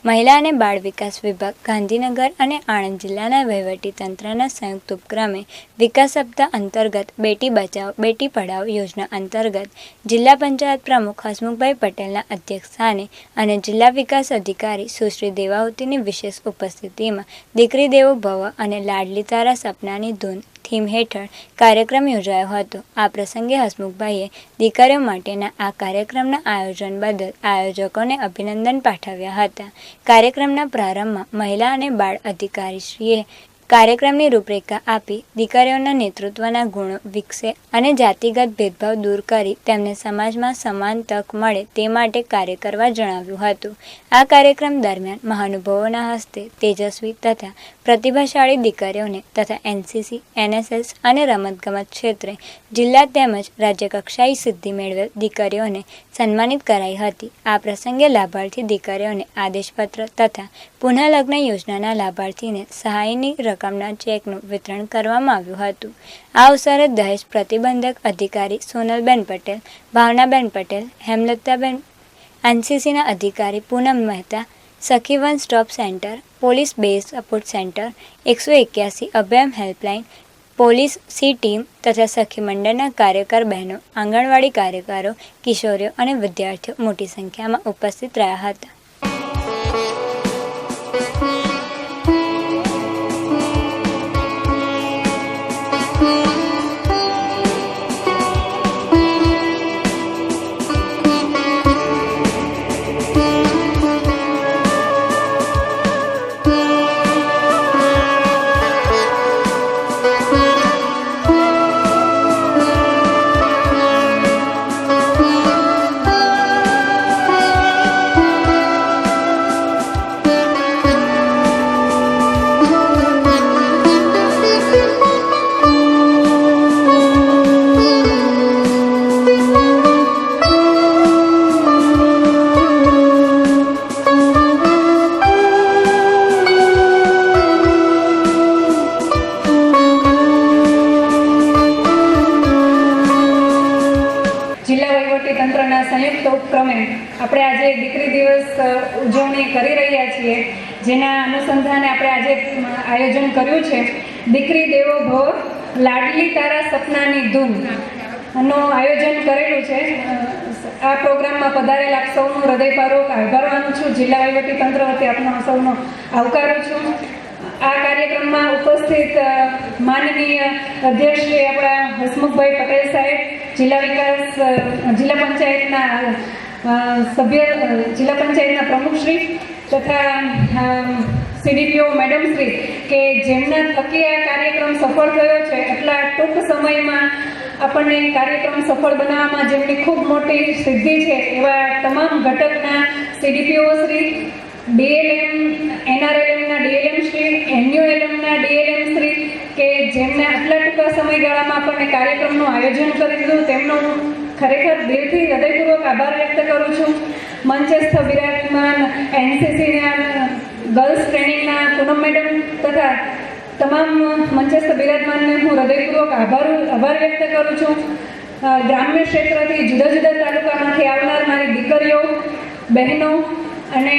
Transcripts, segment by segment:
મહિલા અને બાળ વિકાસ વિભાગ ગાંધીનગર અને આણંદ જિલ્લાના વહીવટીતંત્રના સંયુક્ત ઉપક્રમે વિકાસ સપ્તાહ અંતર્ગત બેટી બચાવો બેટી પઢાઓ યોજના અંતર્ગત જિલ્લા પંચાયત પ્રમુખ હસમુખભાઈ પટેલના અધ્યક્ષસ્થાને અને જિલ્લા વિકાસ અધિકારી સુશ્રી દેવાહુતીની વિશેષ ઉપસ્થિતિમાં દીકરી દેવો ભવ અને લાડલી તારા સપનાની ધૂન થીમ હેઠળ કાર્યક્રમ યોજાયો હતો। આ પ્રસંગે હસમુખભાઈએ દીકરીઓ માટેના આ કાર્યક્રમના આયોજન બદલ આયોજકોને અભિનંદન પાઠવ્યા હતા। કાર્યક્રમના પ્રારંભમાં મહિલા અને બાળ અધિકારીશ્રીએ કાર્યક્રમની રૂપરેખા આપી દીકરીઓના નેતૃત્વના ગુણો વિકસે અને જાતિગત ભેદભાવ દૂર કરી તેમને સમાજમાં સમાન તક મળે તે માટે કાર્ય કરવા જણાવ્યું હતું। આ કાર્યક્રમ દરમિયાન મહાનુભાવોના હસ્તે તેજસ્વી તથા પ્રતિભાશાળી દીકરીઓને તથા એનસીસી, એનએસએસ અને રમતગમત ક્ષેત્રે જિલ્લા તેમજ રાજ્યકક્ષાએ સિદ્ધિ મેળવેલ દીકરીઓને સન્માનિત કરાઈ હતી। આ પ્રસંગે લાભાર્થી દીકરીઓને આદેશપત્ર તથા પુનઃલગ્ન યોજનાના લાભાર્થીને સહાયની રકમના ચેકનું વિતરણ કરવામાં આવ્યું હતું। આ અવસરે દહેજ પ્રતિબંધક અધિકારી સોનલબેન પટેલ, ભાવનાબેન પટેલ, હેમલતાબેન, એનસીસીના અધિકારી પૂનમ મહેતા, સખી one stop centre, police base support centre, 181 Abhayam helpline, police C team તથા સખી મંડળના કાર્યકર બહેનો, આંગણવાડી કાર્યકરો, કિશોરીઓ અને વિદ્યાર્થીઓ મોટી સંખ્યામાં ઉપસ્થિત રહ્યા હતા। જિલ્લા વહીવટીતંત્રના સંયુક્ત ઉપક્રમે આપણે આજે દીકરી દિવસ ઉજવણી કરી રહ્યા છીએ, જેના અનુસંધાને આપણે આજે આયોજન કર્યું છે દીકરી દેવો ભવ લાડલી તારા સપનાની ધૂન નું આયોજન કરેલું છે। આ પ્રોગ્રામમાં પધારેલ આપ સૌનું હૃદયપૂર્વક આભાર માનું છું। જિલ્લા વહીવટીતંત્ર વતી આપનો સૌનો આવકારું છું। આ કાર્યક્રમમાં ઉપસ્થિત માનનીય અધ્યક્ષ શ્રી આપણા હસમુખભાઈ પટેલ સાહેબ, જિલ્લા પંચાયતના સભ્ય, જિલ્લા પંચાયતના પ્રમુખશ્રી તથા સીડીપીઓ મેડમ શ્રી કે જેમના થકી આ કાર્યક્રમ સફળ થયો છે। એટલા ટૂંક સમયમાં આપણને કાર્યક્રમ સફળ બનાવવામાં જેમની ખૂબ મોટી સિદ્ધિ છે એવા તમામ ઘટકના સીડીપીઓ શ્રી, ડીએલએમ, એનઆરએલએમના ડીએલએમ શ્રી, એનયુએલએમના ડીએલએમ શ્રી કે જેમને આટલા ટૂંકા સમયગાળામાં આપણને કાર્યક્રમનું આયોજન કરી દીધું, તેમનો હું ખરેખર દિલથી હૃદયપૂર્વક આભાર વ્યક્ત કરું છું। મંચસ્થ બિરાજમાન એનસીસીના ગર્લ્સ ટ્રેનિંગના પૂનમ મેડમ તથા તમામ મંચસ્થ બિરાજમાનને હું હૃદયપૂર્વક આભાર વ્યક્ત કરું છું। ગ્રામ્ય ક્ષેત્રથી જુદા જુદા તાલુકામાંથી આવનાર મારી દીકરીઓ, બહેનો અને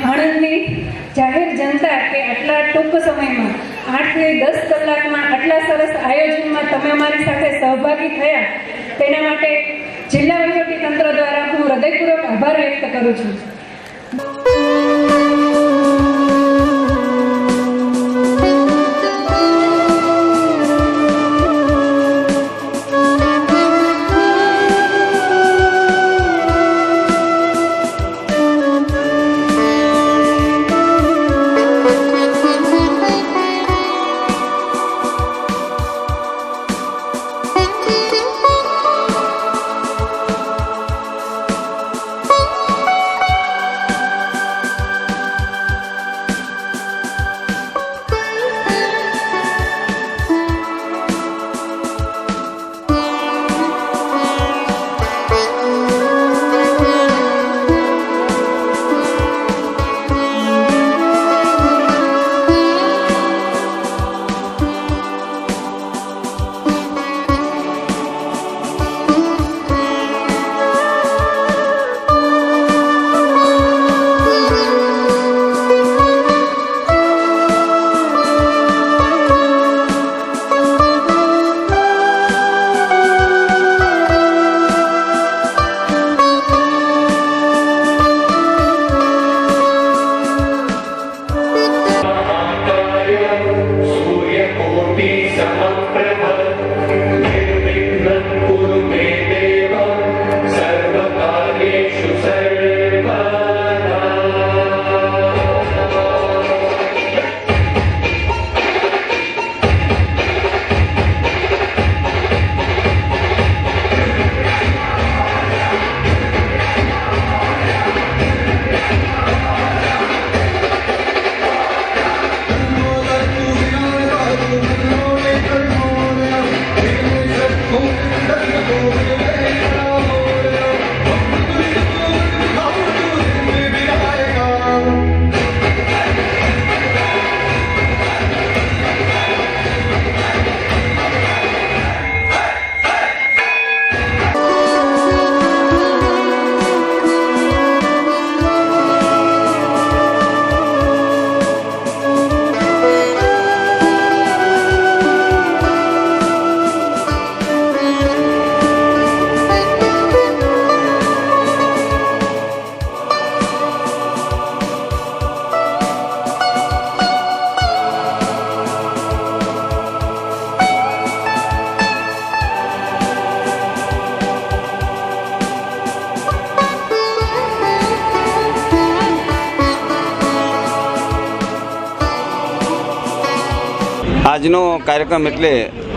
આણંદની જાહેર જનતા કે આટલા ટૂંક સમયમાં 8 થી 10 કલાકમાં આટલા સરસ આયોજનમાં તમે અમારી સાથે સહભાગી થયા, તેના માટે જિલ્લા વહીવટીતંત્ર દ્વારા હું હૃદયપૂર્વક આભાર વ્યક્ત કરું છું। આજનો કાર્યક્રમ એટલે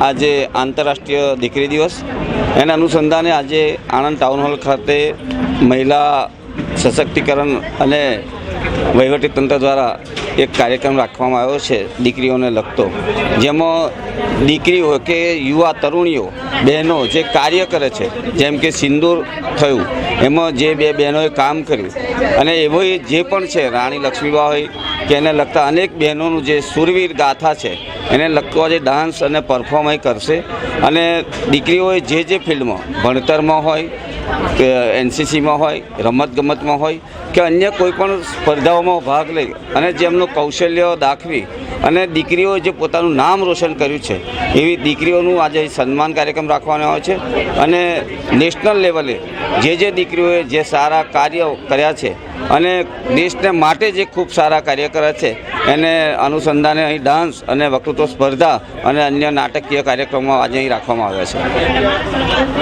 આજે આંતરરાષ્ટ્રીય દીકરી દિવસ. એના અનુસંધાને આજે આણંદ ટાઉન હોલ ખાતે મહિલા સશક્તિકરણ અને વહીવટીતંત્ર દ્વારા એક કાર્યક્રમ રાખવામાં આવ્યો છે દીકરીઓને લગતો, જેમાં દીકરીઓ કે યુવા તરુણીઓ બહેનો જે કાર્ય કરે છે, જેમ કે સિંદૂર થયું એમાં જે બે બહેનોએ કામ કર્યું, અને એવો જે પણ છે રાણી લક્ષ્મીબાઈ કે એને લગતા અનેક બહેનોનું જે સુરવીર ગાથા છે એને લગતો આજે ડાન્સ અને પરફોર્મન્સ કરશે. અને દીકરીઓએ જે ફિલ્ડમાં ભણતરમાં હોય કે એનસીસીમાં હોય, રમતગમતમાં હોય કે અન્ય કોઈ પણ સ્પર્ધાઓમાં ભાગ લઈ અને જેમનું કૌશલ્ય દાખવી અને દીકરીઓએ જે પોતાનું નામ રોશન કર્યું છે એવી દીકરીઓનું આજે સન્માન કાર્યક્રમ રાખવાનો આવે છે. અને નેશનલ લેવલે જે દીકરીઓએ જે સારા કાર્યો કર્યા છે અને દેશને માટે જે ખૂબ સારા કાર્ય કર્યા છે એને અનુસંધાને અહીં ડાન્સ અને વક્તૃત્વ સ્પર્ધા અને અન્ય નાટકીય કાર્યક્રમો આજે અહીં રાખવામાં આવ્યા છે.